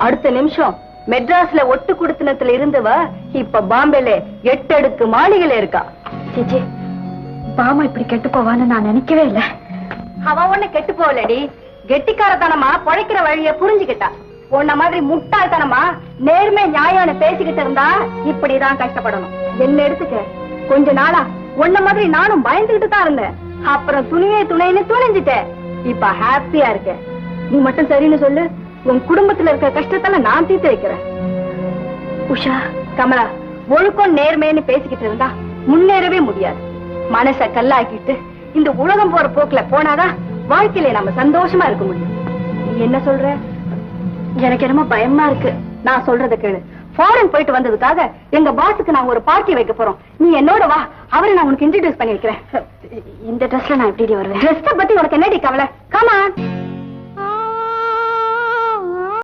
அடுத்த நிமிஷம் மெட்ராஸ்ல ஒட்டு குடுத்தனத்துல இருந்தவ இப்ப பாம்பேல 8 அடுக்கு மாளிகையில இருக்கா. சேச்சி, பாமா இப்படி கெட்டு போவான்னு நான் நினைக்கவே இல்லை. அவ ஒண்ணு கெட்டு போகலடி, கெட்டிக்காரத்தனமா பொழைக்கிற வழிய புரிஞ்சுக்கிட்டா. உன்ன மாதிரி முட்டாள்தனமா நேர்மை நியாயம்னு பேசிக்கிட்டு இருந்தா இப்படிதான் கஷ்டப்படணும். என்ன எடுத்துக்க, கொஞ்ச நாளா உன்ன மாதிரி நானும் பயந்துகிட்டு தான் இருந்தேன். அப்புறம் துணியே துணைன்னு துணிஞ்சிட்டேன். இப்ப ஹாப்பியா இருக்க. நீ மட்டும் சரின்னு சொல்லு, உன் குடும்பத்துல இருக்க கஷ்டத்தால நான் தீர்த்து வைக்கிறேன். உஷா, கமலா, ஒழுக்கம் நேர்மைன்னு பேசிக்கிட்டு இருந்தா முன்னேறவே முடியாது. மனச கல்லாக்கிட்டு இந்த உலகம் போற போக்குல போனாதான் வாழ்க்கையில நம்ம சந்தோஷமா இருக்க முடியும். நீ என்ன சொல்ற? எனக்கு என்னமோ பயமா இருக்கு. நான் சொல்றத கேளு. ஃபாரின் போயிட்டு வந்ததுக்காக எங்க பாஸுக்கு நான் ஒரு பார்ட்டி வைக்க போறோம். நீ என்னோட வா, அவரை நான் உனக்கு இன்ட்ரோடியூஸ் பண்ணி வைக்கிறேன். இந்த ட்ரெஸ்ல நான் எப்படி வருவேன்? ட்ரெஸ் பத்தி உனக்கு என்னடி கவலை? Come on.